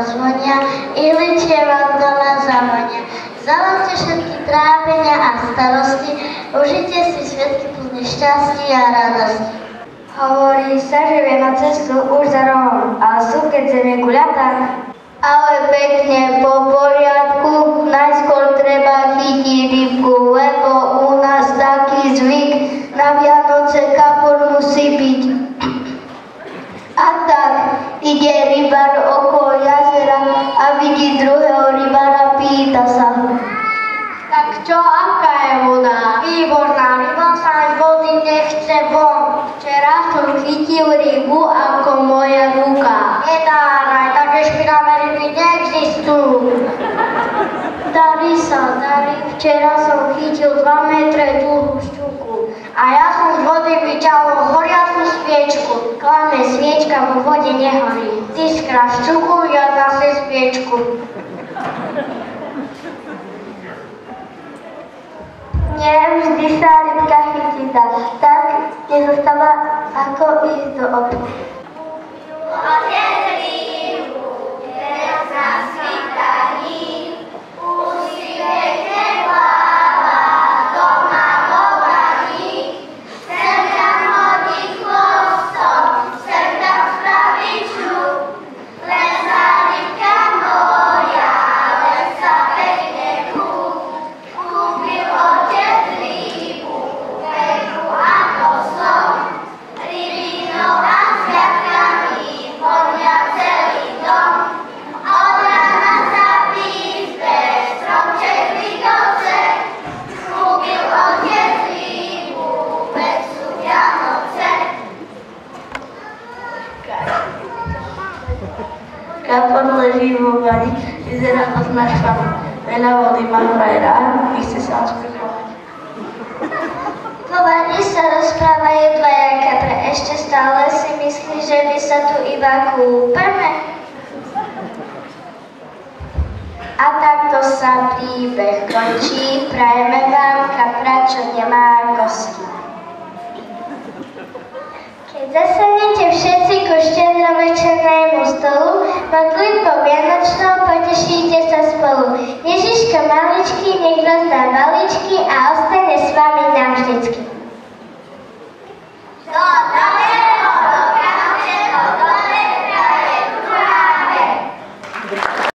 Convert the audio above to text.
zazvonia, ihličie vám doma zavonia. Zalovte všetky trápenia a starosti, užite si sviatky plné šťastia a radosti. Hovorí sa, že vie na cestu už za rohom, ale sú keď zem je guľatá. Ale pekne po poriadku, najskôr treba chytiť rybku, lebo u nás taký zvyk, na Vianoce kapor musí byť. A tak ide rybár okolo jazera a vidí druhého rybára, pýta sa. Tak čo, aká je voda? Výborná, ryba sa z vody nechce von. Včera som chytil rybu ako moja ruka. Nedáraj, také špinavé ryby neexistujú. Darí sa, darí. Včera som chytil 2 metre dlhú šťuku. A ja som z vody vyťahol horiacu sviečku. Klame, sviečka vo vode nehorí. Ty skráš šťuku, ja zase sviečku. Nevždy sa rybka chytí tak nezostáva ako ísť do obchodu. Otec rybu, teraz na svitaní, úsivie kebáva, doma movaní, sem tam hodí chvostom, sem tam spraví čup, len sa rybka moja, len sa pekne kúp. Kúpil otec rybu, veľkú ako som, rybinou a sviatkami vonia celý dom. Od rána sa píspe, stromček Vianoce, kúpil otec rybu, veď sú Vianoce. Kapor leží vo vani, vyzerá označovaný. Veľa vody má vraj rád, chce sa osprchovať. Vo vani sa rozprávajú dvaja kapre, ešte stále si myslí, že my sa tu iba kúpeme. A takto sa príbeh končí, prajeme vám kapra, čo nemá kosti. Keď zasadnete všetci ku štedrovečernému stolu, modlitbou vianočnou potešíte sa spolu. Ježiško maličký nech rozdá balíčky a ostane s vami navždycky.